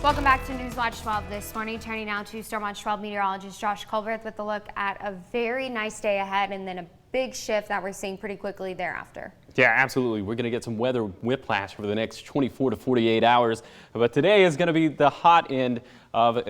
Welcome back to Newswatch 12 this morning. Turning now to Stormwatch 12 meteorologist Josh Culberth with a look at a very nice day ahead and then a big shift that we're seeing pretty quickly thereafter. Yeah, absolutely. We're going to get some weather whiplash over the next 24 to 48 hours. But today is going to be the hot end of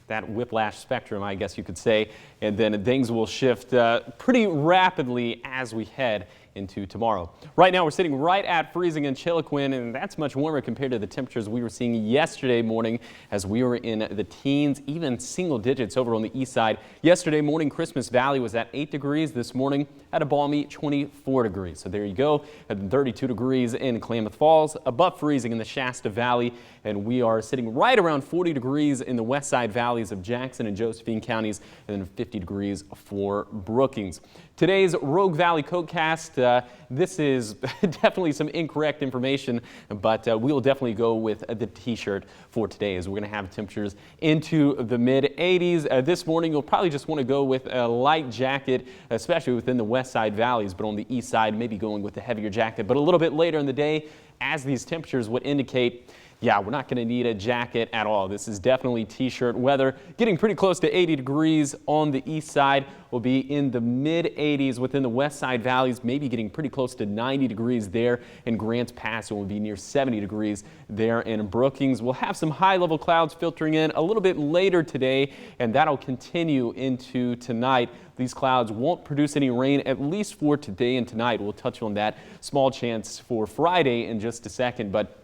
that whiplash spectrum, I guess you could say. And then things will shift pretty rapidly as we head into tomorrow. Right now we're sitting right at freezing in Chiloquin, and that's much warmer compared to the temperatures we were seeing yesterday morning as we were in the teens, even single digits over on the east side. Yesterday morning, Christmas Valley was at 8 degrees. This morning at a balmy 24 degrees. So there you go, at 32 degrees in Klamath Falls, above freezing in the Shasta Valley, and we are sitting right around 40 degrees in the west side valleys of Jackson and Josephine counties, and then 50 degrees for Brookings. Today's Rogue Valley Codecast, this is definitely some incorrect information, but we will definitely go with the t-shirt for today, as we're going to have temperatures into the mid-80s. This morning, you'll probably just want to go with a light jacket, especially within the west side valleys, but on the east side, maybe going with a heavier jacket. But a little bit later in the day, as these temperatures would indicate, yeah, we're not going to need a jacket at all. This is definitely t-shirt weather. Getting pretty close to 80 degrees on the east side. Will be in the mid-80s within the west side valleys, maybe getting pretty close to 90 degrees there in Grants Pass. It will be near 70 degrees there in Brookings. We'll have some high-level clouds filtering in a little bit later today, and that'll continue into tonight. These clouds won't produce any rain, at least for today and tonight. We'll touch on that small chance for Friday in just a second, but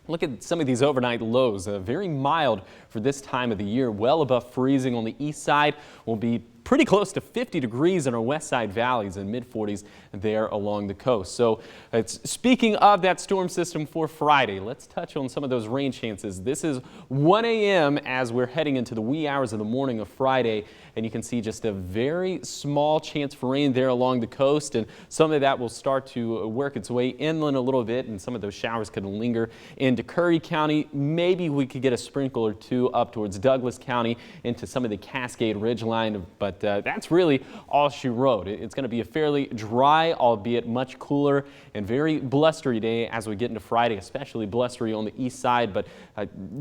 look at some of these overnight lows, very mild for this time of the year, well above freezing on the east side. Will be pretty close to 50 degrees in our west side valleys and mid-40s there along the coast. So speaking of that storm system for Friday, let's touch on some of those rain chances. This is 1 a.m. as we're heading into the wee hours of the morning of Friday, and you can see just a very small chance for rain there along the coast, and some of that will start to work its way inland a little bit, and some of those showers could linger into Curry County. Maybe we could get a sprinkle or two up towards Douglas County into some of the Cascade Ridgeline, but that's really all she wrote. It's going to be a fairly dry, albeit much cooler and very blustery day as we get into Friday, especially blustery on the east side. But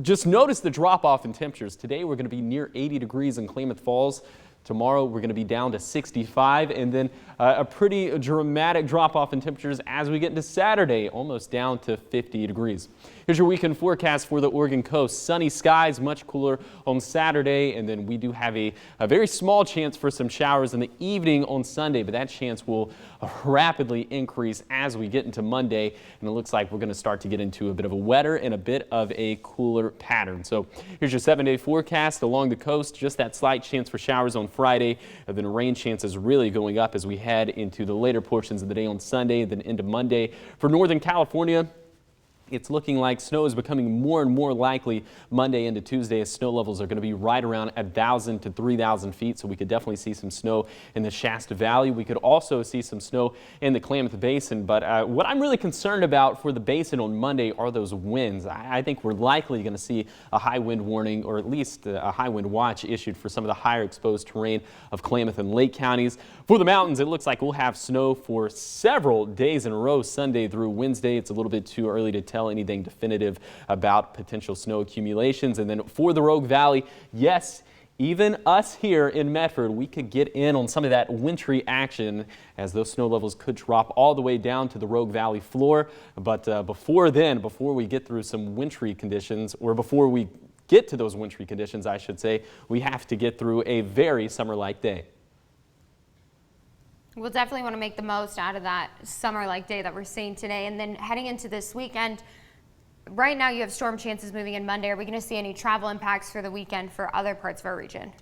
just notice the drop off in temperatures. Today we're going to be near 80 degrees in Klamath Falls. Tomorrow we're going to be down to 65, and then a pretty dramatic drop off in temperatures as we get into Saturday, almost down to 50 degrees. Here's your weekend forecast for the Oregon coast. Sunny skies, much cooler on Saturday, and then we do have a very small chance for some showers in the evening on Sunday, but that chance will rapidly increase as we get into Monday, and it looks like we're going to start to get into a bit of a wetter and a bit of a cooler pattern. So here's your 7-day forecast along the coast. Just that slight chance for showers on Friday, and then rain chances really going up as we head into the later portions of the day on Sunday, then into Monday. For Northern California, it's looking like snow is becoming more and more likely Monday into Tuesday, as snow levels are going to be right around 1,000 to 3,000 feet. So we could definitely see some snow in the Shasta Valley. We could also see some snow in the Klamath Basin. But what I'm really concerned about for the basin on Monday are those winds. I think we're likely going to see a high wind warning, or at least a high wind watch issued for some of the higher exposed terrain of Klamath and Lake counties. For the mountains, it looks like we'll have snow for several days in a row, Sunday through Wednesday. It's a little bit too early to tell anything definitive about potential snow accumulations. And then for the Rogue Valley, yes, even us here in Medford, we could get in on some of that wintry action, as those snow levels could drop all the way down to the Rogue Valley floor. But before then, before we get through some wintry conditions, or before we get to those wintry conditions, I should say, we have to get through a very summer-like day. We'll definitely want to make the most out of that summer-like day that we're seeing today. And then heading into this weekend, right now you have storm chances moving in Monday. Are we going to see any travel impacts for the weekend for other parts of our region?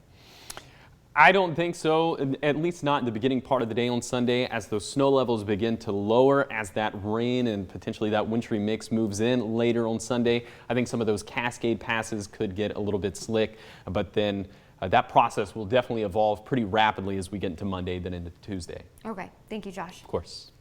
I don't think so, at least not in the beginning part of the day on Sunday, as those snow levels begin to lower, as that rain and potentially that wintry mix moves in later on Sunday. I think some of those Cascade passes could get a little bit slick, but then that process will definitely evolve pretty rapidly as we get into Monday, then into Tuesday. Okay. Thank you, Josh. Of course.